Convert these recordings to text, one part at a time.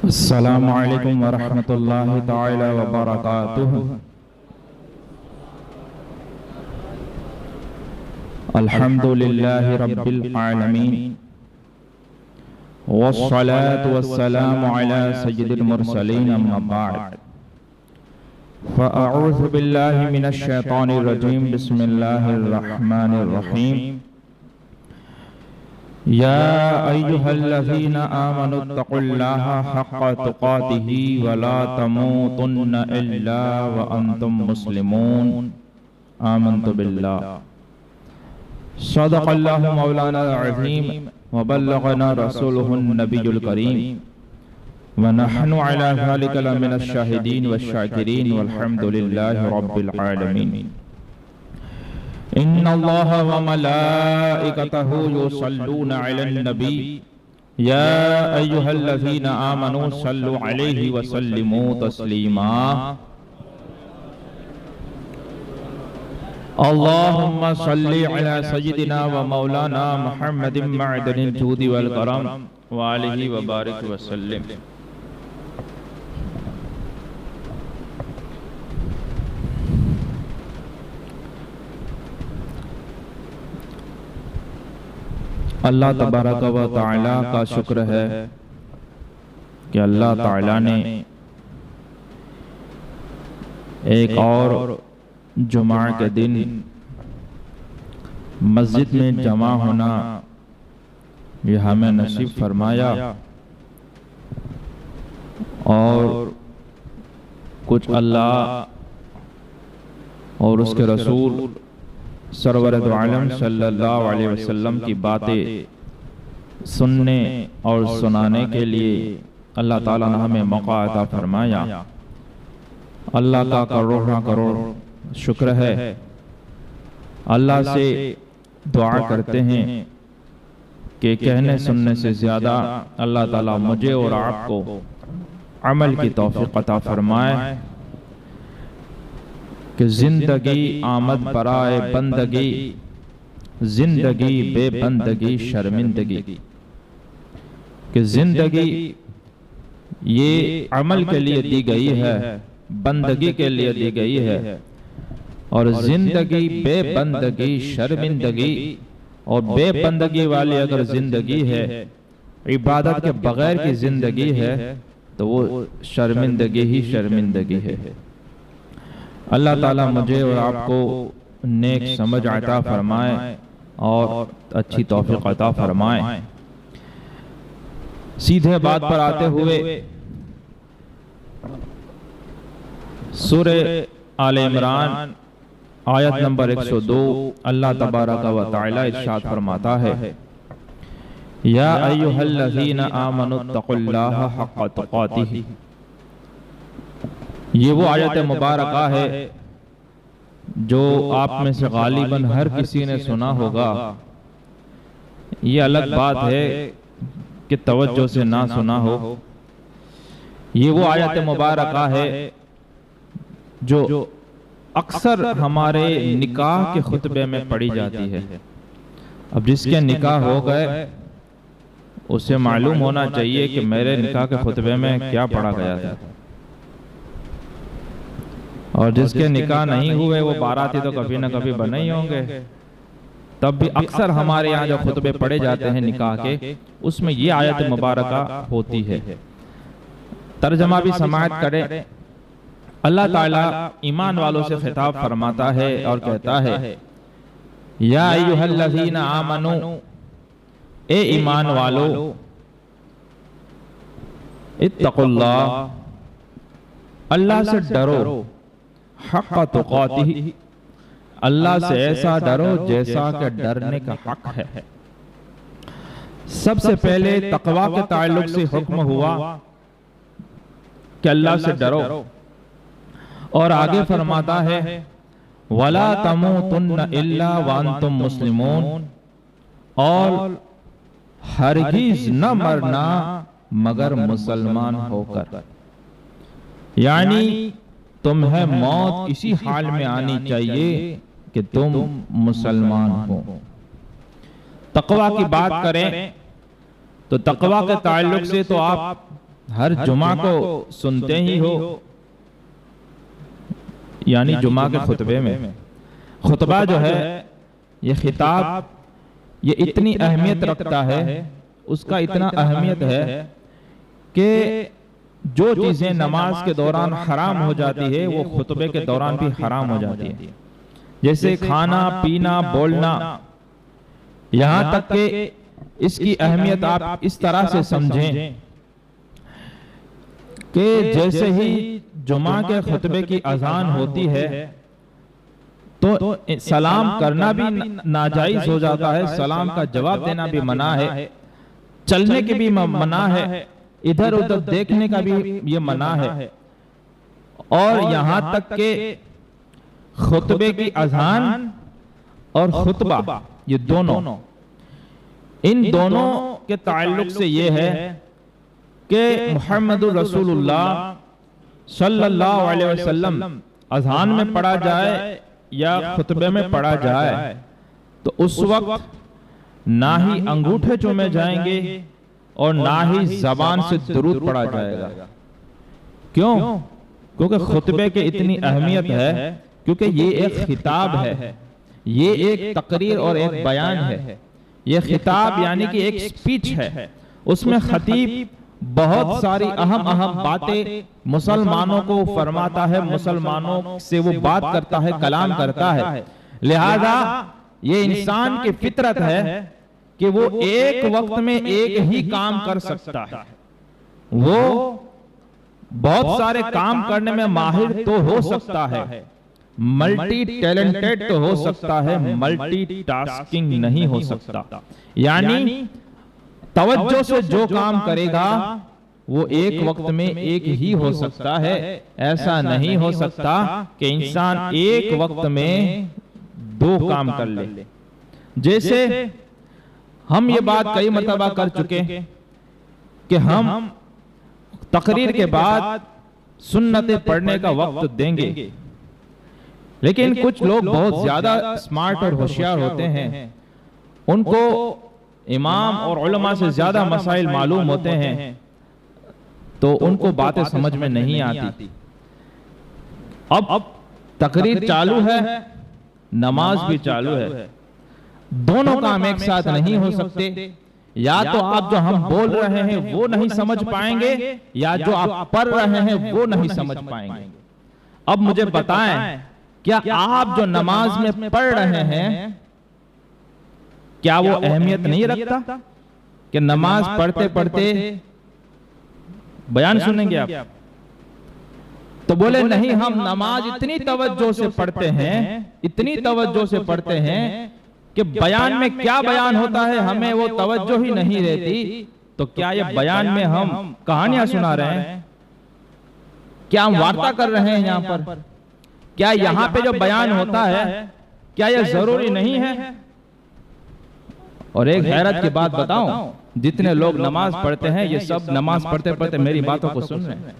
السلام علیکم ورحمۃ اللہ تعالی وبرکاتہ۔ الحمد للہ رب العالمین والصلاة والسلام علی سید المرسلین، اما بعد فاعوذ باللہ من الشیطان الرجیم، بسم اللہ الرحمن الرحیم۔ یا ایہا الذین آمنوا اتقوا اللہ حق تقاتہ ولا تموتن الا وانتم مسلمون۔ آمنت باللہ، صدق اللہ مولانا العظیم وبلغنا رسولہ النبی الکریم، ونحن علی ذلک لمن الشاہدین والشاکرین، والحمد للہ رب العالمین۔ ان اللہ وملائکتہ یصلون علی النبی یا ایہا الذین آمنوا صلوا علیہ وسلموا تسلیما۔ اللہم صلی علی سیدنا ومولانا محمد معدن الجود والکرم وآلہ وبارک وسلم۔ اللہ تبارک و تعالی کا شکر ہے کہ اللہ تعالی نے ایک اور جمعہ کے دن مسجد میں جمع ہونا یہ ہمیں نصیب فرمایا، اور کچھ اللہ اور اس کے رسول سرور دو عالم صلی اللہ علیہ وسلم کی باتیں سننے اور سنانے کے لیے اللہ تعالیٰ نے ہمیں موقع عطا فرمایا۔ اللہ کا کروڑ کروڑ شکر ہے۔ اللہ سے دعا کرتے ہیں کہ کہنے سننے سے زیادہ اللہ تعالیٰ مجھے اور آپ کو عمل کی توفیق عطا فرمائے، کہ زندگی آمد برائے بندگی، زندگی بے بندگی شرمندگی، کہ زندگی یہ عمل کے لیے دی گئی ہے، بندگی کے لیے دی گئی ہے، اور زندگی بے بندگی شرمندگی، اور بے بندگی والی اگر زندگی ہے، عبادت کے بغیر کی زندگی ہے، تو وہ شرمندگی ہی شرمندگی ہے۔ اللہ تعالیٰ مجھے اور آپ کو نیک سمجھ عطا فرمائے اور اچھی توفیق عطا فرمائے۔ سیدھے بات پر آتے ہوئے سورہ آل عمران آیت نمبر 102 اللہ تبارک و تعالی ارشاد فرماتا ہے، یا ایہا الذین آمنوا اتقوا اللہ حق تقاتہ۔ یہ وہ آیت مبارکہ ہے جو آپ میں سے غالباً ہر کسی نے سنا ہوگا۔ یہ الگ بات ہے کہ توجہ سے نہ سنا ہو۔ یہ وہ آیت مبارکہ ہے جو اکثر ہمارے نکاح کے خطبے میں پڑھی جاتی ہے۔ اب جس کے نکاح ہو گئے اسے معلوم ہونا چاہیے کہ میرے نکاح کے خطبے میں کیا پڑھا گیا تھا، اور جس کے نکاح نہیں ہوئے وہ باراتی تو کبھی نہ کبھی بنے ہی ہوں گے۔ تب بھی اکثر ہمارے یہاں جو خطبے پڑھے جاتے ہیں نکاح کے، اس میں یہ آیت مبارکہ ہوتی ہے۔ ترجمہ بھی سماعت کریں۔ اللہ تعالیٰ ایمان والوں سے خطاب فرماتا ہے اور کہتا ہے، یا ایھا الذین آمنوا، اے ایمان والو، اتقوا اللہ، اللہ سے ڈرو، حق تقاتہ، اللہ سے ایسا ڈرو جیسا کہ ڈرنے کا حق ہے۔ سب سے پہلے تقوی کے تعلق سے حکم ہوا کہ اللہ سے ڈرو، اور آگے فرماتا ہے وَلَا تَمُوتُنَّ إِلَّا وَأَنْتُمْ مُسْلِمُونَ، اور ہرگز نہ مرنا مگر مسلمان ہو کر، یعنی تمہیں موت اسی حال میں آنی چاہیے کہ تم مسلمان ہو۔ تقوی کی بات کریں تو تقوی کے تعلق سے تو آپ ہر جمعہ کو سنتے ہی ہو، یعنی جمعہ کے خطبے میں خطبہ جو ہے یہ خطاب یہ اتنی اہمیت رکھتا ہے، اس کا اتنا اہمیت ہے کہ جو چیزیں نماز کے دوران حرام ہو جاتی ہے وہ خطبے کے دوران بھی حرام ہو جاتی ہے، جیسے کھانا پینا بولنا، یہاں تک کہ اس کی اہمیت آپ اس طرح سے سمجھیں کہ جیسے ہی جمعہ کے خطبے کی اذان ہوتی ہے تو سلام کرنا بھی ناجائز ہو جاتا ہے، سلام کا جواب دینا بھی منع ہے، چلنے کی بھی منع ہے، ادھر ادھر دیکھنے کا بھی یہ منع ہے، اور یہاں تک کہ خطبے کی اذان اور خطبہ یہ دونوں، ان دونوں کے تعلق سے یہ ہے کہ محمد رسول اللہ صلی اللہ علیہ وسلم اذان میں پڑھا جائے یا خطبے میں پڑھا جائے تو اس وقت نہ ہی انگوٹھے چومے جائیں گے اور نہ ہی زبان سے درود پڑھا جائے گا۔ کیوں؟ کیونکہ خطبے کے اتنی اہمیت ہے، کیونکہ یہ ایک خطاب ہے، یہ ایک تقریر اور ایک بیان ہے، یہ خطاب یعنی کہ ایک سپیچ ہے، اس میں خطیب بہت ساری اہم باتیں مسلمانوں کو فرماتا ہے، مسلمانوں سے وہ بات کرتا ہے، کلام کرتا ہے، لہذا یہ انسان کی فطرت ہے کہ وہ ایک وقت میں ایک ہی کام کر سکتا ہے، وہ بہت سارے کام کرنے میں ماہر تو ہو سکتا ہے، ملٹی ٹیلنٹڈ تو ہو سکتا ہے، ملٹی ٹاسکنگ نہیں ہو سکتا، یعنی توجہ سے جو کام کرے گا وہ ایک وقت میں ایک ہی ہو سکتا ہے، ایسا نہیں ہو سکتا کہ انسان ایک وقت میں دو کام کر لے۔ جیسے ہم یہ بات کئی مرتبہ کر چکے کہ ہم تقریر کے بعد سنتیں پڑھنے کا وقت دیں گے، لیکن کچھ لوگ بہت زیادہ سمارٹ اور ہوشیار ہوتے ہیں، ان کو امام اور علماء سے زیادہ مسائل معلوم ہوتے ہیں، تو ان کو باتیں سمجھ میں نہیں آتی۔ اب تقریر چالو ہے، نماز بھی چالو ہے، دونوں کام ایک ساتھ نہیں ہو سکتے، یا تو آپ جو ہم بول رہے ہیں وہ نہیں سمجھ پائیں گے، یا جو آپ پڑھ رہے ہیں وہ نہیں سمجھ پائیں گے۔ اب مجھے بتائیں، کیا آپ جو نماز میں پڑھ رہے ہیں کیا وہ اہمیت نہیں رکھتا کہ نماز پڑھتے پڑھتے بیان سنیں گے آپ؟ تو بولے نہیں، ہم نماز اتنی توجہ سے پڑھتے ہیں، اتنی توجہ سے پڑھتے ہیں کہ بیان میں کیا بیان ہوتا ہے ہمیں وہ توجہ ہی نہیں رہتی، تو کیا یہ بیان میں ہم کہانیاں سنا رہے ہیں؟ کیا ہم وارتا کر رہے ہیں یہاں پر؟ کیا یہاں پہ جو بیان ہوتا ہے کیا یہ ضروری نہیں ہے؟ اور ایک حیرت کی بات بتاؤں، جتنے لوگ نماز پڑھتے ہیں یہ سب نماز پڑھتے پڑھتے میری باتوں کو سن رہے ہیں،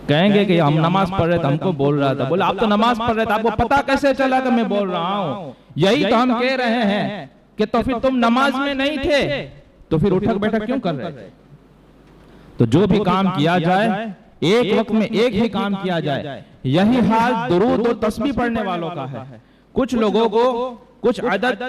کہیں گے کہ ہم نماز پڑھ رہے تھے، ہم کو بول رہا تھا، بولے آپ تو نماز پڑھ رہے تھے، آپ کو پتا کیسے چلا کہ میں بول رہا ہوں؟ یہی تو ہم کہہ رہے ہیں کہ تو پھر تم نماز میں نہیں تھے تو پھر اٹھک بیٹھک کیوں کر رہے تھے؟ تو جو بھی کام کیا جائے ایک وقت میں ایک ہی کام کیا جائے۔ یہی حال درود اور تسبیح پڑھنے والوں کا ہے۔ کچھ لوگوں کو کچھ عدد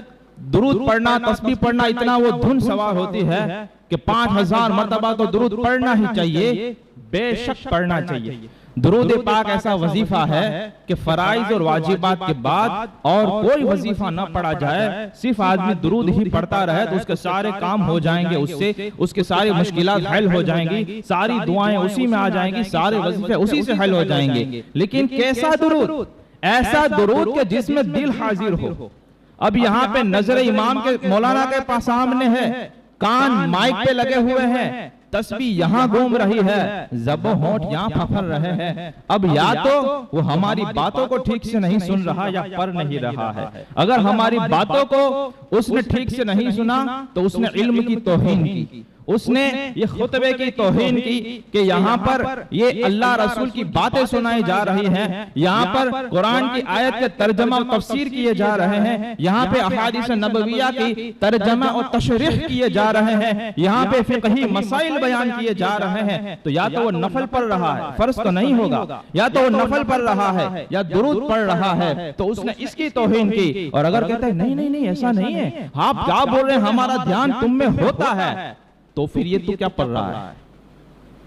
درود پڑھنا، تسبیح پڑھنا اتنا وہ دھن سوار ہوتی ہے کہ 5000 مرتبہ تو درود پڑھنا ہی چاہیے، بے شک پڑھنا چاہیے۔ درود پاک ایسا وظیفہ ہے کہ فرائض اور واجبات کے بعد اور کوئی وظیفہ نہ پڑھا جائے، صرف آدمی درود ہی پڑھتا رہے تو اس کے سارے کام ہو جائیں گے، اس سے اس کے ساری مشکلات حل ہو جائیں گی، ساری دعائیں اسی میں آ جائیں گی، سارے وظیفے اسی سے حل ہو جائیں گے۔ لیکن کیسا درود؟ ایسا درود کہ جس میں دل حاضر ہو۔ اب یہاں پہ نظر امام کے مولانا کے پاس سامنے ہے، کان مائک پہ لگے ہوئے ہیں، تسبیح یہاں گھوم رہی ہے، زب و ہونٹ یہاں پھپھر رہے ہیں۔ اب یا تو وہ ہماری باتوں کو ٹھیک سے نہیں سن رہا یا پڑھ نہیں رہا ہے۔ اگر ہماری باتوں کو اس نے ٹھیک سے نہیں سنا تو اس نے علم کی توہین کی، اس نے یہ خطبے کی توہین کی کہ یہاں پر یہ اللہ رسول کی باتیں سنائی جا رہی ہیں، یہاں پر قرآن کی آیت کے ترجمہ اور تفسیر کیے جا رہے ہیں، یہاں پہ احادیث نبویہ کی ترجمہ اور تشریح کیے جا رہے ہیں، یہاں پہ فقہی مسائل بیان کیے جا رہے ہیں، تو یا تو وہ نفل پڑھ رہا ہے، فرض تو نہیں ہوگا، یا تو وہ نفل پڑھ رہا ہے یا درود پڑھ رہا ہے، تو اس نے اس کی توہین کی۔ اور اگر کہتا ہے نہیں نہیں نہیں ایسا نہیں ہے، آپ کیا بول رہے ہیں، ہمارا دھیان تم میں ہوتا ہے، تو پھر یہ تو کیا پڑھ رہا ہے،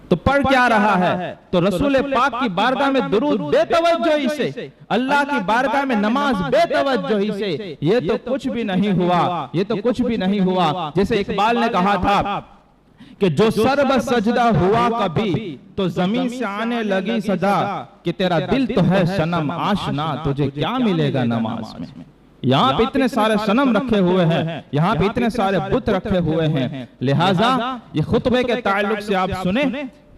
تو پڑھ کیا رہا ہے؟ تو رسول پاک کی بارگاہ میں درود بے توجہی سے، اللہ کی بارگاہ میں نماز بے توجہی سے، یہ تو کچھ بھی نہیں ہوا، یہ تو کچھ بھی نہیں ہوا۔ جیسے اقبال نے کہا تھا کہ جو سر بس سجدہ ہوا کبھی تو زمین سے آنے لگی صدا، کہ تیرا دل تو ہے صنم آشنا تجھے کیا ملے گا نماز میں۔ یہاں پہ اتنے سارے صنم رکھے ہوئے ہیں، یہاں پہ اتنے سارے بت رکھے ہوئے ہیں، لہٰذا یہ خطبے کے تعلق سے آپ سنیں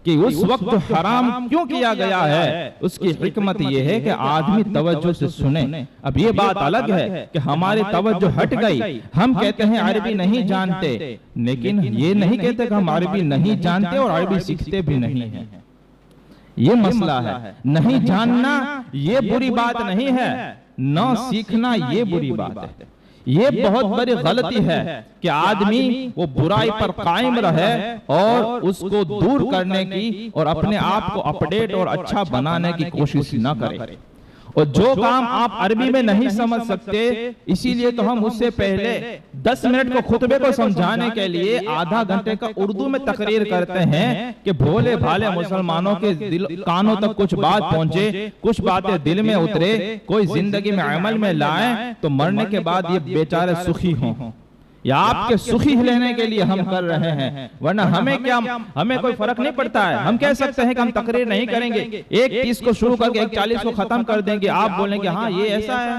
کہ اس وقت جو حرام کیوں کیا گیا ہے، اس کی حکمت یہ ہے کہ آدمی توجہ سے سنیں۔ اب یہ بات الگ ہے کہ ہماری توجہ ہٹ گئی، ہم کہتے ہیں عربی نہیں جانتے، لیکن یہ نہیں کہتے کہ ہم عربی نہیں جانتے اور عربی سیکھتے بھی نہیں ہیں۔ یہ مسئلہ ہے، نہیں جاننا یہ بری بات نہیں ہے، نہ سیکھنا یہ بری بات ہے۔ یہ بہت بڑی غلطی ہے کہ آدمی وہ برائی پر قائم رہے اور اس کو دور کرنے کی اور اپنے آپ کو اپڈیٹ اور اچھا بنانے کی کوشش نہ کرے۔ اور جو کام آپ عربی میں نہیں سمجھ سکتے، اسی لیے تو ہم اس سے پہلے 10 منٹ کو خطبے کو سمجھانے کے لیے آدھا گھنٹے کا اردو میں تقریر کرتے ہیں کہ بھولے بھالے مسلمانوں کے کانوں تک کچھ بات پہنچے، کچھ باتیں دل میں اترے، کوئی زندگی میں عمل میں لائیں تو مرنے کے بعد یہ بیچارے سخی ہوں، یا آپ کے سخی لینے کے لیے ہم کر رہے ہیں، ورنہ ہمیں کیا، ہمیں کوئی فرق نہیں پڑتا ہے۔ ہم کہہ سکتے ہیں کہ ہم تقریر نہیں کریں گے، 1:30 کو شروع کر کے 1:40 کو ختم کر دیں گے، آپ بولیں گے ہاں یہ ایسا ہے،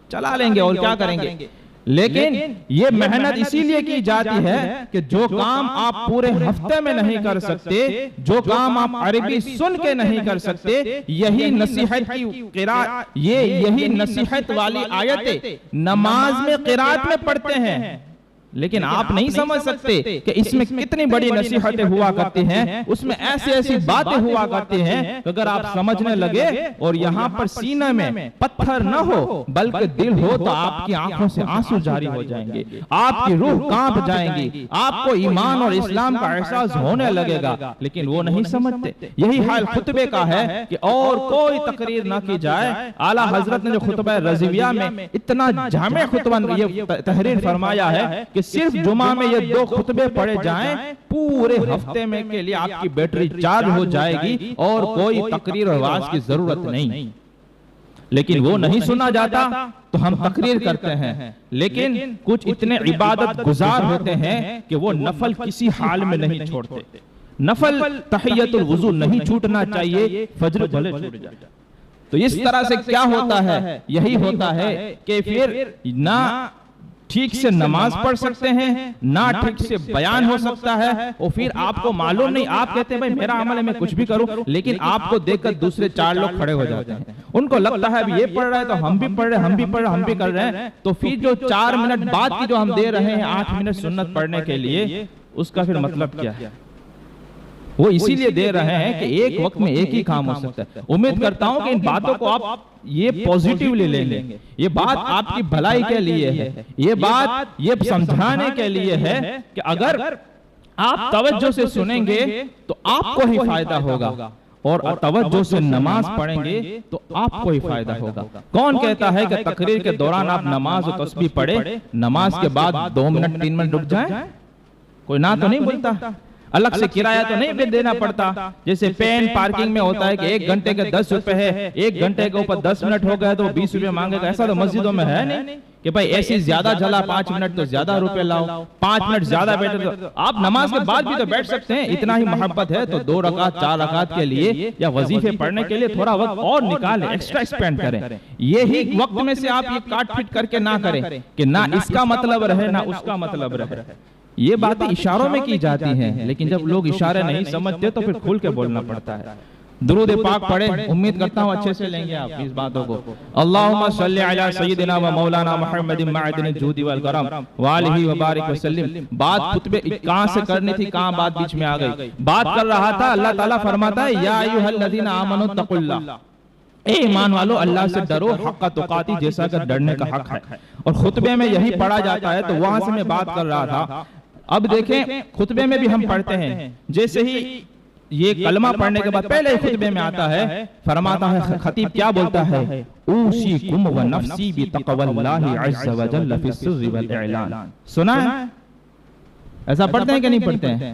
چلا لیں گے اور کیا کریں گے۔ لیکن یہ محنت اسی لیے کی جاتی ہے کہ جو کام آپ پورے ہفتے میں نہیں کر سکتے، جو کام آپ عربی سن کے نہیں کر سکتے، یہی نصیحت کی قرات، یہی نصیحت والی آیتیں نماز میں قرات میں پڑھتے ہیں، لیکن آپ نہیں سمجھ سکتے کہ اس میں کتنی بڑی نصیحتیں ہوا کرتی ہیں، اس میں ایسی باتیں ہوا کرتی ہیں کہ اگر آپ سمجھنے لگے اور یہاں پر سینے میں پتھر نہ ہو بلکہ دل ہو تو آپ کی آنکھوں سے آنسو جاری ہو جائیں گے، آپ کی روح کانپ جائیں گی، آپ کو ایمان اور اسلام کا احساس ہونے لگے گا، لیکن وہ نہیں سمجھتے۔ یہی حال خطبے کا ہے کہ اور کوئی تقریر نہ کی جائے۔ اعلیٰ حضرت نے جو خطبہ رضویہ میں اتنا جامع خطبہ یہ تحریر فرمایا ہے کہ صرف جمعہ میں یہ 2 خطبے پڑھے جائیں، پورے ہفتے میں کے لیے آپ کی بیٹری چارج ہو جائے گی اور کوئی تقریر اور وعظ کی ضرورت نہیں۔ لیکن وہ نہیں سنا جاتا تو ہم تقریر کرتے ہیں، لیکن کچھ اتنے عبادت گزار ہوتے ہیں کہ وہ نفل کسی حال میں نہیں چھوڑتے۔ نفل تحیت الوضو نہیں چھوٹنا چاہیے، فجر بھلے چھوٹ جائے۔ تو اس طرح سے کیا ہوتا ہے؟ یہی ہوتا ہے کہ پھر نہ ٹھیک سے نماز پڑھ سکتے ہیں، نہ ٹھیک سے بیان ہو سکتا ہے، اور پھر آپ کو معلوم نہیں، آپ کہتے ہیں بھائی میرا عمل ہے میں کچھ بھی کروں، لیکن آپ کو دیکھ کر دوسرے 4 لوگ کھڑے ہو جاتے ہیں، ان کو لگتا ہے اب یہ پڑھ رہا ہے تو ہم بھی پڑھ رہے ہیں، ہم بھی پڑھ رہے ہیں، ہم بھی کر رہے ہیں، تو پھر جو 4 منٹ بعد کی جو ہم دے رہے ہیں 8 منٹ سنت پڑھنے کے لیے، اس کا پھر مطلب کیا ہے؟ وہ اسی لیے دے رہے ہیں کہ ایک وقت میں ایک ہی کام ہو سکتا ہے۔ امید کرتا ہوں کہ ان باتوں کو آپ یہ پوزیٹیولی لیں گے، یہ بات آپ کی بھلائی کے لیے ہے، یہ بات یہ سمجھانے کے لیے ہے کہ اگر آپ توجہ سے سنیں گے تو آپ کو ہی فائدہ ہوگا، اور توجہ سے نماز پڑھیں گے تو آپ کو ہی فائدہ ہوگا۔ کون کہتا ہے کہ تقریر کے دوران آپ نماز و تسبیح پڑھیں، نماز کے بعد 2 منٹ 3 منٹ رک جائیں؟ کوئی نہ تو نہیں بولتا، الگ سے کرایہ تو نہیں دینا پڑتا، جیسے پین پارکنگ میں ہوتا ہے کہ 1 گھنٹے کے 10 روپے ہے، 1 گھنٹے کے اوپر 10 منٹ ہو گئے تو 20 روپے مانگے گا۔ ایسا تو مسجدوں میں ہے نہیں کہ بھائی ایسی زیادہ چلا 5 منٹ تو زیادہ روپے لاؤ، 5 منٹ زیادہ بیٹھے، تو آپ نماز کے بعد بھی تو بیٹھ سکتے ہیں، اتنا ہی محبت ہے تو 2 رکعت 4 رکعت کے لیے یا وظیفے پڑھنے کے لیے تھوڑا وقت اور نکالیں، ایکسٹرا اسپینڈ کریں۔ یہی وقت میں سے آپ یہ کاٹ پھٹ کر کے نہ کریں کہ نہ اس کا مطلب رہے نہ اس کا مطلب رہے۔ یہ باتیں اشاروں میں کی جاتی ہیں، لیکن جب لوگ اشارے نہیں سمجھتے تو پھر کھل کے بولنا پڑتا ہے۔ درود پاک پڑھے، امید کرتا ہوں اچھے سے لیں گے آپ اس باتوں کو. اللہم صلی علی سیدنا و مولانا محمد معدن الجود والکرم وآلہ وبارک وسلم. بات خطبے کہاں سے کرنی تھی، کہاں بات بیچ میں آ گئی. بات کر رہا تھا، اللہ تعالیٰ فرماتا ہے یا ایھا الذین آمنوا اتقوا اللہ، اے ایمان والو اللہ سے ڈرو حق تقاتی، جیسا کہ ڈرنے کا حق ہے. اور خطبے میں یہی پڑھا جاتا ہے، تو وہاں سے میں بات کر رہا تھا. اب دیکھیں خطبے میں بھی ہم پڑھتے ہیں، جیسے ہی یہ کلمہ پڑھنے کے بعد پہلے خطبے میں آتا ہے، فرماتا ہے خطیب کیا بولتا ہے، اوصیکم و نفسی بتقوی اللہ عز و جل فی السر والاعلان. سنا ہے؟ ایسا پڑھتے ہیں کہ نہیں پڑھتے ہیں؟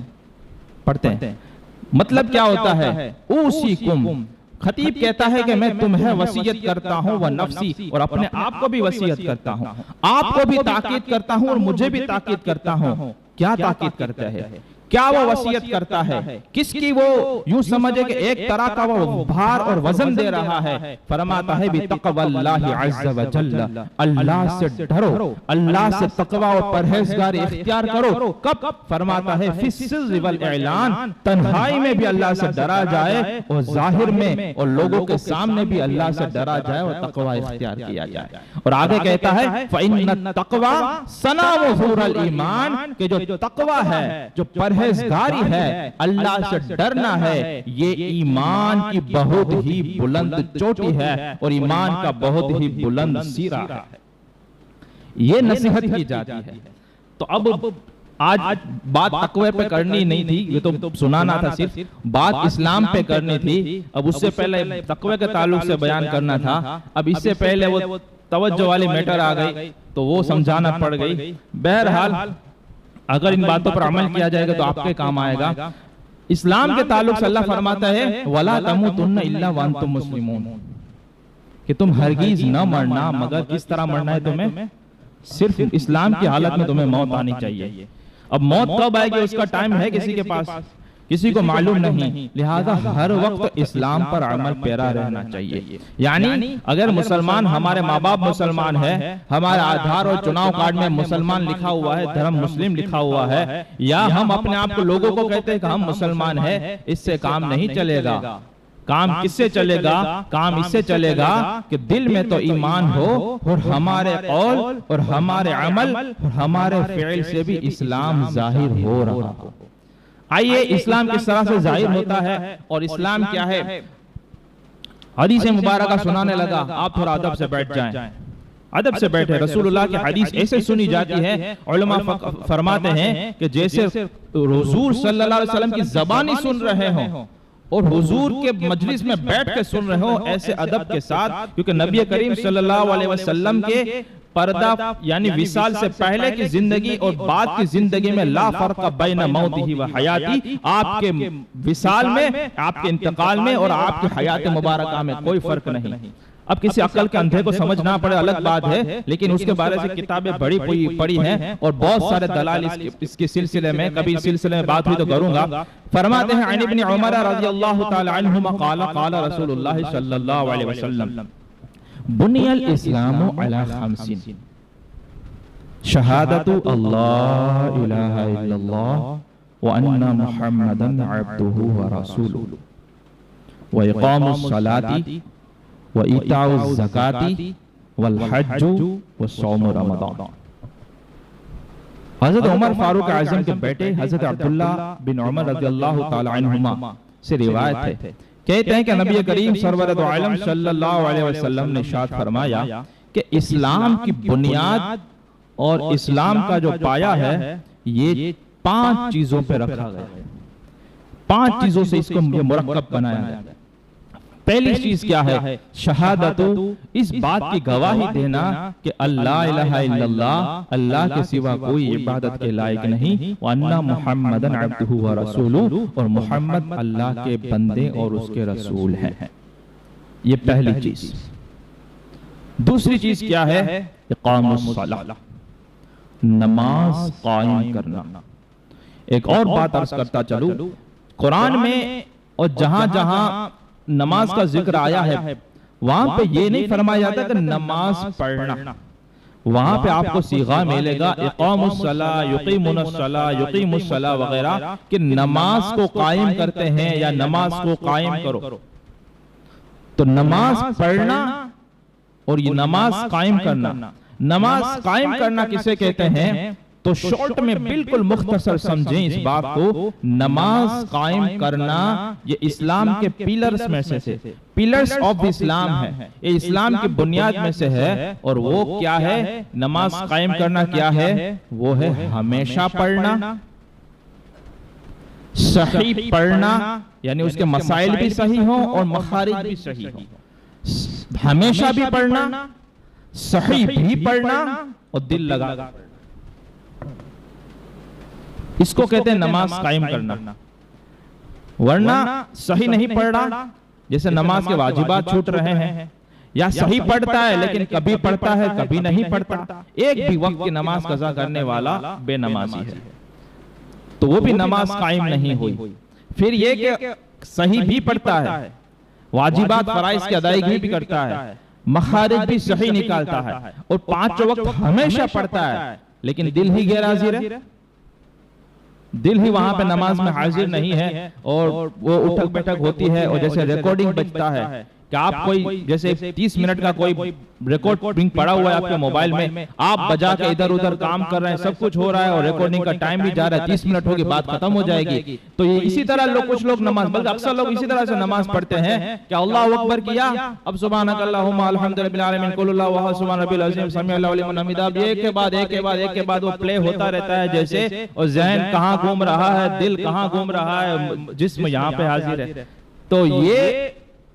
پڑھتے ہیں. مطلب کیا ہوتا ہے، اوصیکم، خطیب کہتا ہے کہ میں تمہیں وصیت کرتا ہوں و نفسی، اور اپنے آپ کو بھی وصیت کرتا ہوں، آپ کو بھی تاکید کرتا ہوں اور مجھے بھی تاکید کرتا ہوں. کیا تاکید کرتا ہے، کیا وہ وصیت کرتا ہے، کس کی وہ یوں سمجھے کہ ایک طرح کا وہ بھار اور وزن دے رہا ہے. فرماتا ہے بتقوی اللہ عز و جل، اللہ سے ڈرو، اللہ سے تقوی اور پرہیزگاری اختیار کرو. کب؟ فرماتا ہے فی السر والاعلان، تنہائی میں بھی اللہ سے ڈرا جائے اور ظاہر میں اور لوگوں کے سامنے بھی اللہ سے ڈرا جائے اور تقوی اختیار کیا جائے. اور آگے کہتا ہے فإن التقوی صنام ظہور الایمان، کہ جو تقوی ہے، جو پرہیزگاری ہے، اللہ سے ڈرنا ہے، یہ ایمان کی بہت ہی بلند چوٹی ہے اور ایمان کا بہت ہی بلند سیرہ ہے. یہ نصیحت کی جاتی ہے. تو اب آج بات تقوی پہ کرنی نہیں تھی، یہ تو سنانا تھا، صرف بات اسلام پہ کرنی تھی. اب اس سے پہلے تقوی کے تعلق سے بیان کرنا تھا. اب اس سے پہلے وہ توجہ والی میٹر آ گئی تو وہ سمجھانا پڑ گئی. بہرحال اگر ان باتوں پر عمل کیا جائے گا تو آپ کے کام آئے گا. اسلام کے تعلق سے اللہ فرماتا ہے وَلَا تَمُوتُنَّ إِلَّا وَأَنْتُمْ مُسْلِمُونَ، کہ تم ہرگز نہ مرنا مگر کس طرح مرنا ہے تمہیں، صرف اسلام کی حالت میں تمہیں موت آنی چاہیے. اب موت کب آئے گی اس کا ٹائم ہے کسی کے پاس، کسی کو معلوم نہیں. لہذا ہر وقت اسلام پر عمل پیرا رہنا چاہیے. یعنی اگر مسلمان، ہمارے ماں باپ مسلمان ہے، ہمارے آدھار اور چناؤ کارڈ میں مسلمان لکھا ہوا ہے، دھرم مسلم لکھا ہوا ہے، یا ہم اپنے آپ کو لوگوں کو کہتے ہیں کہ ہم مسلمان ہیں، اس سے کام نہیں چلے گا. کام کس سے چلے گا؟ کام اس سے چلے گا کہ دل میں تو ایمان ہو اور ہمارے قول اور ہمارے عمل اور ہمارے فعل سے بھی اسلام ظاہر ہو رہا ہو. آئیے اسلام کس طرح سے ظاہر ہوتا ہے اور اسلام کیا ہے. حدیث مبارکہ سنانے لگا، آپ تھوڑا ادب سے بیٹھ جائیں، ادب سے بیٹھے. رسول اللہ کی حدیث ایسے سنی جاتی ہے، علماء فرماتے ہیں کہ جیسے حضور صلی اللہ علیہ وسلم کی زبانی سن رہے ہوں اور حضور کے مجلس میں بیٹھ کے سن رہے ہوں، ایسے ادب کے ساتھ. کیونکہ نبی کریم صلی اللہ علیہ وسلم کے پردہ یعنی وصال سے پہلے کی زندگی اور بعد کی زندگی میں لا فرق بین موتہ و حیاتی، آپ کے وصال میں، آپ کے انتقال میں اور آپ کی حیات مبارکہ میں کوئی فرق نہیں. اب کسی عقل کے اندھے کو سمجھ نہ پڑے الگ بات ہے، لیکن اس کے بارے سے کتابیں بڑی پڑی ہیں اور بہت سارے دلائل اس کے سلسلے میں، کبھی سلسلے میں بات ہوئی تو کروں گا. فرماتے ہیں عن ابن عمر رضی اللہ تعالی عنہما قال قال رسول اللہ صلی اللہ علیہ وسلم بنی الاسلام علی خمس شہادت اللہ الہ الا اللہ وان محمدا عبدہ ورسولہ واقام الصلاۃ وإيتاء الزکاة والحج والصوم رمضان. حضرت عمر فاروق اعظم کے بیٹے حضرت عبداللہ بن عمر رضی اللہ تعالی عنہما سے روایت ہے، کہتے ہیں کہ نبی کریم سرور دو عالم صلی اللہ علیہ وسلم نے ارشاد فرمایا کہ اسلام کی بنیاد اور اسلام کا جو پایا ہے یہ 5 چیزوں پہ رکھا گیا ہے. 5 چیزوں سے اس کو مرکب بنایا گیا. پہلی چیز کیا ہے؟ شہادت، اس بات کی گواہی دینا کہ اللہ الہ الا اللہ، اللہ کے سوا کوئی عبادت کے لائق نہیں، وَأَنَّ مُحَمَّدًا عَبْدُهُ وَرَسُولُهُ، اور محمد اللہ کے بندے اور اس کے رسول ہیں. یہ پہلی چیز. دوسری چیز کیا ہے؟ اقام الصلاۃ، نماز قائم کرنا. ایک اور بات عرض کرتا چلوں، قرآن میں اور جہاں جہاں نماز کا ذکر آیا ہے وہاں پہ یہ نہیں فرمایا جاتا کہ نماز پڑھنا. وہاں پہ آپ کو صیغہ ملے گا اقام الصلاۃ، یقیمون الصلاۃ، یقیم الصلاۃ وغیرہ، کہ نماز کو قائم کرتے ہیں یا نماز کو قائم کرو. تو نماز پڑھنا اور یہ نماز قائم کرنا، نماز قائم کرنا کسے کہتے ہیں؟ تو شارٹ میں بالکل مختصر سمجھیں اس بات کو، نماز قائم کرنا یہ اسلام کے پیلرز میں سے پیلرز آف اسلام ہے، یہ اسلام کی بنیاد میں سے ہے۔ اور وہ کیا ہے؟ نماز قائم کرنا کیا ہے؟ وہ ہے ہمیشہ پڑھنا، صحیح پڑھنا، یعنی اس کے مسائل بھی صحیح ہوں اور مخارج بھی صحیح ہوں، ہمیشہ بھی پڑھنا، صحیح بھی پڑھنا اور دل لگا پڑھنا۔ اس کو کہتے ہیں نماز قائم کرنا۔ ورنہ صحیح نہیں پڑھ رہا، جیسے نماز کے واجبات چھوٹ رہے ہیں، یا صحیح پڑھتا ہے لیکن کبھی پڑھتا ہے کبھی نہیں پڑھتا، ایک بھی وقت کی نماز قضا کرنے والا بے نمازی ہے، تو وہ بھی نماز قائم نہیں ہوئی۔ پھر یہ کہ صحیح بھی پڑھتا ہے، واجبات فرائض کی ادائیگی بھی کرتا ہے، مخارج بھی صحیح نکالتا ہے، اور 5 وقت ہمیشہ پڑھتا ہے، لیکن دل ہی غیر حاضر ہے، دل ہی وہاں پہ نماز میں حاضر نہیں ہے، اور وہ اٹھک بیٹھک ہوتی ہے، اور جیسے ریکارڈنگ بجتا ہے کہ آپ کوئی جیسے 30 منٹ کا کوئی ریکارڈنگ پڑا ہوا ہے آپ کے موبائل میں، آپ بجا کے ادھر ادھر کام کر رہے ہیں، سب کچھ ہو رہا ہے اور ریکارڈنگ کا ٹائم بھی جا رہا ہے، 30 منٹ ہوگی بات ختم ہو جائے گی۔ تو یہ اسی طرح کچھ لوگ نماز، بلکہ اکثر لوگ اسی طرح سے نماز پڑھتے ہیں کہ اللہ اکبر کیا، اب سبحانک اللہم الحمد للہ العالمین قل اللہ احد سبحان ربی العظیم سمیع اللہ لمن حمدہ، اب ایک کے بعد ایک کے بعد ایک کے بعد وہ پلے ہوتا رہتا ہے جیسے، اور ذہن کہاں گھوم رہا ہے، دل کہاں گھوم رہا ہے، جسم یہاں پہ حاضر ہے۔ تو یہ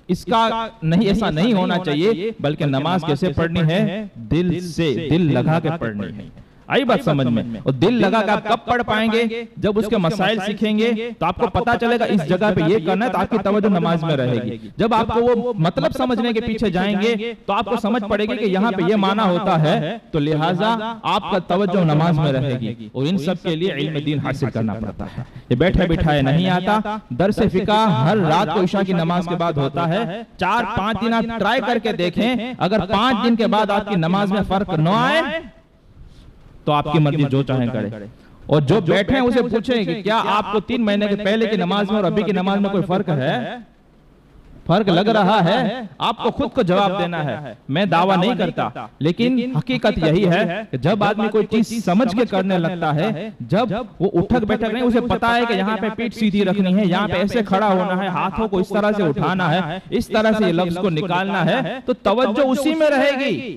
اس کا نہیں، ایسا نہیں ہونا چاہیے، بلکہ نماز کیسے پڑھنی ہے؟ دل سے، دل لگا کے پڑھنی ہے۔ آئی بات سمجھ میں؟ اور دل لگا کے آپ کب پڑھ پائیں گے؟ جب اس کے مسائل سیکھیں گے تو آپ کو پتا چلے گا اس جگہ پہ یہ کرنا ہے، تو آپ کی توجہ نماز میں رہے گی۔ جب آپ کو وہ مطلب سمجھنے کے پیچھے جائیں گے تو آپ کو سمجھ پڑے گی کہ یہاں پہ یہ معنی ہوتا ہے، تو لہٰذا آپ کا توجہ نماز میں رہے گی۔ اور ان سب کے لیے علم دین حاصل کرنا پڑتا ہے، یہ بیٹھے بٹھائے نہیں آتا۔ درس فقہ ہر رات کو عشاء کی نماز کے بعد ہوتا ہے، 4-5 دن آپ ٹرائی کر کے دیکھیں، اگر 5 دن کے بعد آپ کی نماز میں فرق نہ آئے تو آپ کی مرضی جو چاہیں کرے۔ اور جو بیٹھے ہیں اسے پوچھیں کہ کیا آپ کو 3 مہینے کے پہلے کی نماز میں اور ابھی کی نماز میں کوئی فرق ہے؟ فرق لگ رہا ہے؟ آپ کو خود کو جواب دینا ہے۔ میں دعویٰ نہیں کرتا، لیکن حقیقت یہی ہے کہ جب آدمی کوئی چیز سمجھ کے کرنے لگتا ہے، جب وہ اٹھک بیٹھک نہیں، اسے پتا ہے کہ یہاں پہ پیٹھ سیدھی رکھنی ہے، یہاں پہ ایسے کھڑا ہونا ہے، ہاتھوں کو اس طرح سے اٹھانا ہے، اس طرح سے یہ لفظ کو نکالنا ہے، تو توجہ اسی میں رہے گی،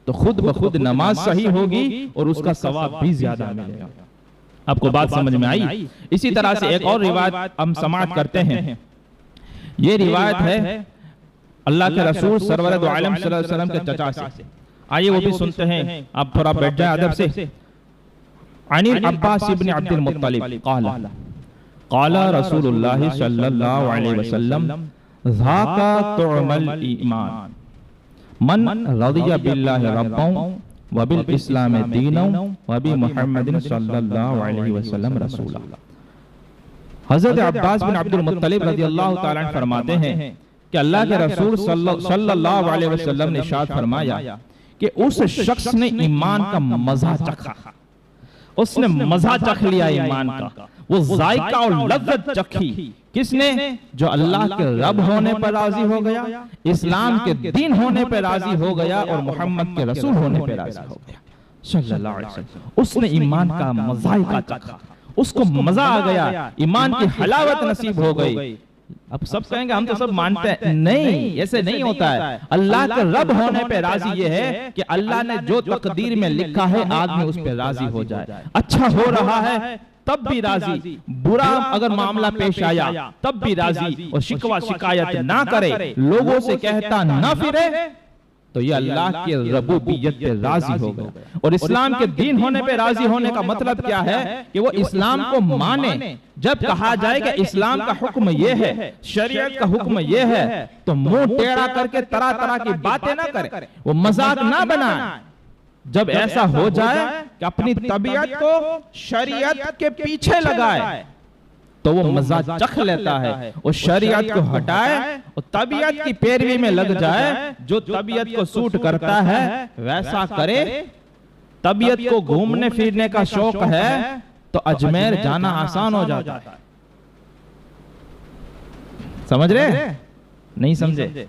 تو خود بخود نماز صحیح ہوگی اور اس کا ثواب بھی زیادہ ملے گا۔ آپ کو بات سمجھ میں آئی؟ اسی طرح سے ایک اور روایت ہم سماعت کرتے ہیں، یہ روایت ہے اللہ کے رسول سرور دو عالم صلی اللہ علیہ وسلم کے چچا سے، آئیے وہ بھی سنتے ہیں، آپ تھوڑا بیٹھ جائیں ادب سے۔ عن العباس ابن عبد المطلب قال قال رسول اللہ صلی اللہ علیہ وسلم ذاک طعم الایمان من رضی باللہ ربا وبالاسلام دینا وبمحمد صلی اللہ علیہ وسلم رسولا۔ حضرت عباس بن عبد المطلب رضی اللہ تعالیٰ عنہ فرماتے ہیں کہ اللہ کے رسول صلی اللہ علیہ وسلم نے ارشاد فرمایا کہ اس شخص نے ایمان کا مزہ چکھا، اس نے مزہ چکھ لیا ایمان کا، وہ ذائقہ اور لذت چکھی۔ کس نے؟ جو اللہ کے رب ہونے پر راضی ہو گیا، اسلام کے دین ہونے پر راضی ہو گیا، اور محمد کے رسول ہونے پر راضی ہو گیا صلی اللہ علیہ وسلم۔ اس نے ایمان کا مذائقہ چکھا، اس کو مزہ آ گیا، ایمان کی حلاوت نصیب ہو گئی۔ اب سب کہیں گے ہم تو سب مانتے ہیں، نہیں، ایسے نہیں ہوتا ہے۔ اللہ کے رب ہونے پہ راضی یہ ہے کہ اللہ نے جو تقدیر میں لکھا ہے آدمی اس پہ راضی ہو جائے، اچھا ہو رہا ہے تب بھی راضی، برا اگر معاملہ پیش آیا تب بھی راضی، اور شکوہ شکایت نہ کرے، لوگوں سے کہتا نہ پھرے، تو یہ اللہ کے ربوبیت پہ راضی ہو گئے۔ اور اسلام کے دین ہونے پہ راضی ہونے کا مطلب کیا ہے؟ کہ وہ اسلام کو مانے۔ جب کہا جائے کہ اسلام کا حکم یہ ہے، شریعت کا حکم یہ ہے، تو منہ ٹیڑھا کر کے طرح طرح کی باتیں نہ کرے، وہ مذاق نہ بنائے۔ جب ایسا ہو جائے کہ اپنی طبیعت کو شریعت کے پیچھے لگائے تو وہ مزہ چکھ لیتا ہے، اور شریعت کو ہٹائے اور طبیعت کی پیروی میں لگ جائے، جو طبیعت کو سوٹ کرتا ہے ویسا کرے۔ طبیعت کو گھومنے پھرنے کا شوق ہے تو اجمیر جانا آسان ہو جاتا ہے، سمجھ رہے؟ نہیں سمجھے؟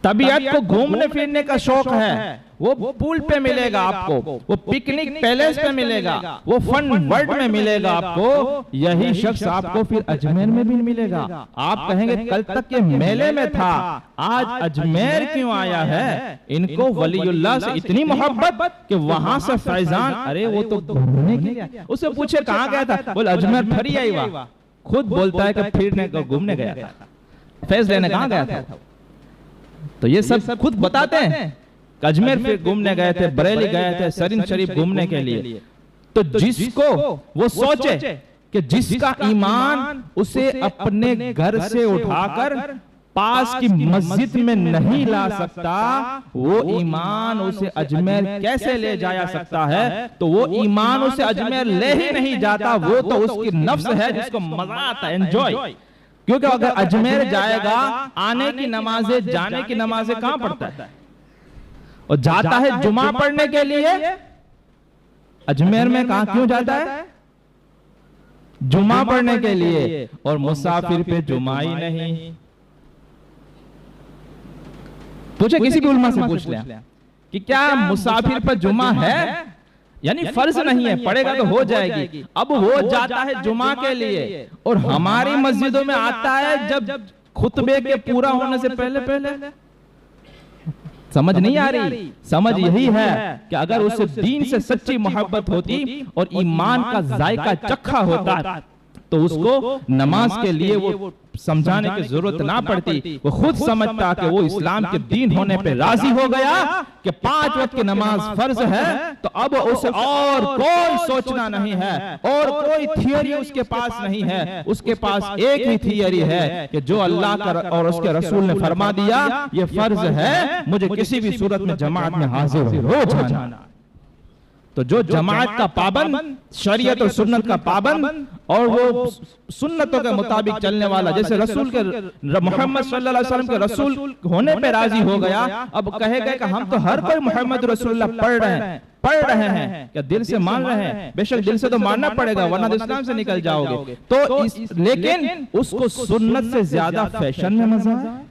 طبیعت کو گھومنے پھرنے کا شوق ہے، وہ پول پہ ملے گا آپ کو، وہ پکنک پیلیس پہ ملے گا، وہ فن ورلڈ میں ملے گا آپ کو. یہی شخص آپ کو پھر اجمیر میں بھی ملے گا. آپ کہیں گے کل تک یہ میلے میں تھا، آج اجمیر کیوں آیا ہے؟ ان کو ولی اللہ سے اتنی محبت کہ وہاں سے فیضان، ارے وہ تو گھومنے کے لیے. اس سے پوچھے کہاں گیا تھا؟ بول اجمیر پھری آئی ہوا. خود بولتا ہے کہ پھرنے کو گھومنے گیا تھا، فیض لینے کہاں گیا تھا؟ تو یہ سب خود بتاتے ہیں. اجمیر پھر گھومنے گئے تھے، بریلی گئے تھے، سرن شریف گھومنے کے لیے. تو جس کو وہ سوچے کہ جس کا ایمان اسے اپنے گھر سے اٹھا کر پاس کی مسجد میں نہیں لا سکتا، وہ ایمان اسے اجمیر کیسے لے جایا سکتا ہے؟ تو وہ ایمان اسے اجمیر لے ہی نہیں جاتا، وہ تو اس کی نفس ہے جس کو مزہ آتا ہے، انجوائے. کیونکہ اگر اجمیر جائے گا، آنے کی نمازیں جانے کی نمازیں کہاں پڑھتا ہے؟ اور جاتا ہے جمعہ پڑھنے کے لیے. اجمیر میں کہاں کیوں جاتا ہے؟ جمعہ پڑھنے کے لیے. اور مسافر پہ جمعہ ہی نہیں. پوچھے کسی بھی علماء سے پوچھ لیں کہ کیا مسافر پر جمعہ ہے؟ یعنی فرض نہیں ہے، پڑھے گا تو ہو جائے گی. اب وہ جاتا ہے جمعہ کے لیے اور ہماری مسجدوں میں آتا ہے جب خطبے کے پورا ہونے سے پہلے پہلے. سمجھ نہیں آ رہی؟ سمجھ یہی ہے کہ اگر اسے دین سے سچی محبت ہوتی اور ایمان کا ذائقہ چکھا ہوتا تو اس کو نماز کے لیے وہ سمجھانے کی ضرورت نہ پڑتی. وہ خود سمجھتا کہ وہ اسلام کے دین ہونے پہ راضی ہو گیا کہ 5 وقت کی نماز فرض ہے، تو اب اسے اور کوئی سوچنا نہیں ہے، اور کوئی تھیوری اس کے پاس نہیں ہے. اس کے پاس ایک ہی تھیوری ہے کہ جو اللہ کا اور اس کے رسول نے فرما دیا یہ فرض ہے، مجھے کسی بھی صورت میں جماعت میں حاضر ہو جانا. تو جو جماعت کا پابند، شریعت اور سنت کا پابند، اور وہ سنتوں کے مطابق چلنے والا، جیسے رسول کے محمد صلی اللہ علیہ وسلم کے رسول ہونے پہ راضی ہو گیا، اب کہے گئے کہ ہم تو ہر کوئی محمد رسول اللہ پڑھ رہے ہیں، کیا دل سے مان رہے ہیں؟ بے شک دل سے تو ماننا پڑے گا ورنہ اسلام سے نکل جاؤ گے. تو لیکن اس کو سنت سے زیادہ فیشن میں مزہ ہے.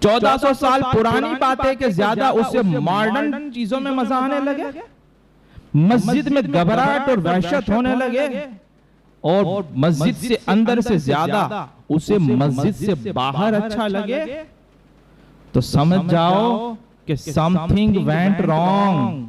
1400 سال پرانی باتیں کہ زیادہ اسے ماڈرن چیزوں میں مزہ آنے لگے. مسجد میں گھبراہٹ اور وحشت ہونے لگے، اور مسجد سے اندر سے زیادہ اسے مسجد سے باہر اچھا لگے. تو سمجھ جاؤ کہ something went wrong.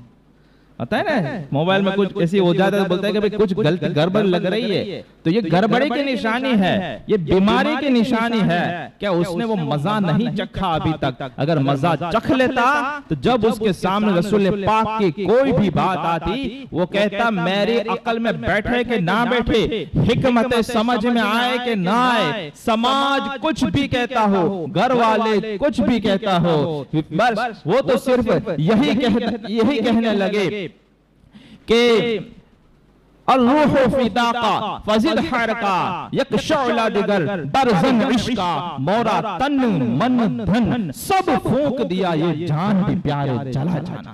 آتا ہے نا موبائل میں کچھ ایسی ہو جاتا ہے، بولتا ہے کہ بھئی کچھ غلط گڑبڑ لگ رہی ہے. تو یہ گڑبڑی کی نشانی ہے، یہ بیماری کی نشانی ہے. کیا اس نے وہ مزہ نہیں چکھا ابھی تک؟ اگر مزہ چکھ لیتا تو جب اس کے سامنے رسول پاک کی کوئی بھی بات آتی وہ کہتا میری عقل میں بیٹھے کہ نہ بیٹھے، حکمت سمجھ میں آئے کہ نہ آئے، سماج کچھ بھی کہتا ہو، گھر والے کچھ بھی کہتا ہو، بس وہ تو صرف یہی کہنے لگے کہ الروح فداقا فزد حرکا یک شعلہ دیگر برزن عشقا مورا تن من دھن سب پھونک دیا یہ جان بھی پیارے چلا جانا،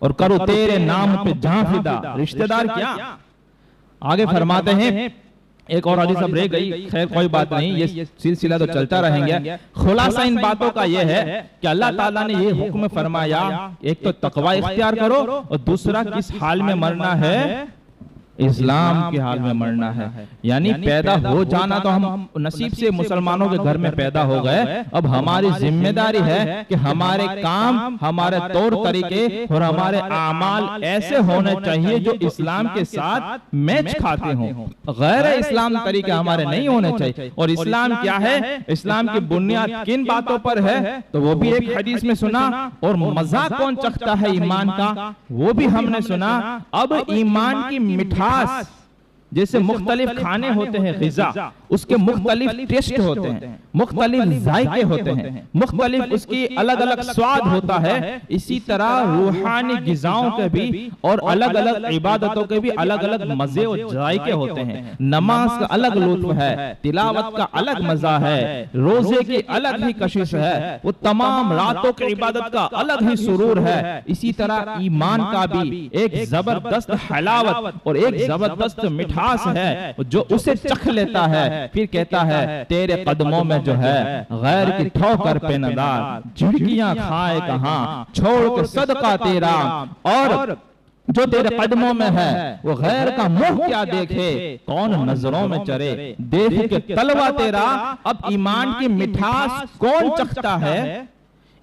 اور کرو تیرے نام پہ جان فدا. رشتہ دار کیا؟ آگے فرماتے ہیں ایک اور حدیث اب رہ گئی، خیر کوئی بات نہیں، یہ سلسلہ تو چلتا رہیں گے. خلاصہ ان باتوں کا یہ ہے کہ اللہ تعالیٰ نے یہ حکم فرمایا، ایک تو تقوی اختیار کرو، اور دوسرا کس حال میں مرنا ہے؟ اسلام کے حال میں مرنا ہے. یعنی پیدا ہو جانا تو ہم نصیب سے مسلمانوں کے گھر میں پیدا ہو گئے، اب ہماری ذمہ داری ہے کہ ہمارے کام، ہمارے طور طریقے اور ہمارے اعمال ایسے ہونے چاہیے جو اسلام کے ساتھ میچ کھاتے ہوں. غیر اسلام طریقے ہمارے نہیں ہونے چاہیے. اور اسلام کیا ہے؟ اسلام کی بنیاد کن باتوں پر ہے؟ تو وہ بھی ایک حدیث میں سنا. اور مزہ کون چکھتا ہے ایمان کا؟ وہ بھی ہم نے سنا. اب ایمان کی مٹھاس، جیسے مختلف کھانے ہوتے ہیں، غذا اس کے مختلف ٹیسٹ ہوتے ہیں، مختلف ذائقے ہوتے ہیں، مختلف اس کی الگ الگ سواد ہوتا ہے، اسی طرح روحانی غذاؤں کے بھی اور الگ الگ عبادتوں کے بھی الگ الگ مزے اور ذائقے ہوتے ہیں. نماز کا الگ لطف ہے، تلاوت کا الگ مزہ ہے، روزے کی الگ ہی کشش ہے، وہ تمام راتوں کی عبادت کا الگ ہی سرور ہے. اسی طرح ایمان کا بھی ایک زبردست حلاوت اور ایک زبردست مٹھاس مٹھاس ہے جو اسے چکھ لیتا ہے پھر کہتا ہے تیرے قدموں میں جو ہے غیر کی ٹھوکر پہ ندار، جھڑکیاں کھائے کہاں چھوڑ کے صدقہ تیرا، اور جو تیرے قدموں میں ہے وہ غیر کا منہ کیا دیکھے، کون نظروں میں چرے دیکھ کے تلوا تیرا۔ اب ایمان کی مٹھاس کون چکھتا ہے،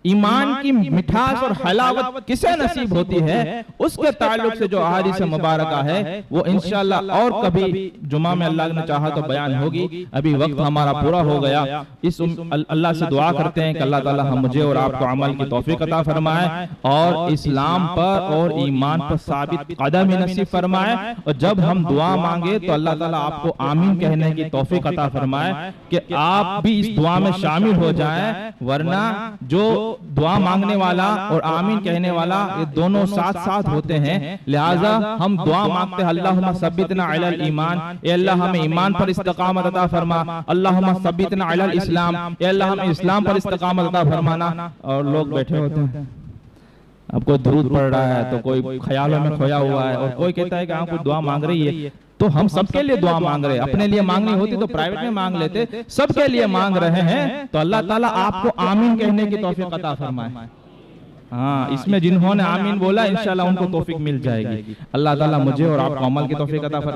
ایمان کی مٹھاس اور حلاوت کسے نصیب ہوتی ہے، اس کے تعلق سے جو احادیث مبارکہ ہے وہ انشاءاللہ اور کبھی جمعہ میں اللہ نے چاہا تو بیان ہوگی۔ ابھی وقت ہمارا پورا ہو گیا، اللہ سے دعا کرتے ہیں کہ اللہ تعالی ہم مجھے اور آپ کو عمل کی توفیق عطا فرمائے اور اسلام پر اور ایمان پر ثابت قدم نصیب فرمائے، اور جب ہم دعا مانگے تو اللہ تعالی آپ کو آمین کہنے کی توفیق عطا فرمائے کہ آپ بھی اس دعا میں شامل ہو جائیں، ورنہ جو دعا مانگنے والا اور آمین کہنے والا یہ دونوں ساتھ ساتھ ہوتے ہیں، لہٰذا ہم دعا مانگتے ہیں اللہم ثبتنا علی الایمان، اے اللہ ہمیں ایمان پر استقامت عطا فرما، اللہم ثبتنا علی الاسلام، اے اللہ ہمیں اسلام پر استقامت عطا فرمانا۔ اور لوگ بیٹھے ہوتے ہیں، اب کوئی درود پڑھ رہا ہے تو کوئی خیالوں میں کھویا ہوا ہے، اور کوئی کہتا ہے کہ ہاں کوئی دعا مانگ رہی ہے، تو ہم سب کے لیے دعا مانگ رہے ہیں، اپنے لیے مانگنی ہوتی تو پرائیویٹ میں مانگ لیتے، سب کے لیے مانگ رہے ہیں، تو اللہ تعالیٰ آپ کو آمین کہنے کی توفیق عطا فرمائے۔ ہاں، اس میں جنہوں نے آمین بولا انشاءاللہ ان کو توفیق مل جائے گی۔ اللہ تعالیٰ مجھے اور آپ کو عمل کی توفیق عطا فرمائے۔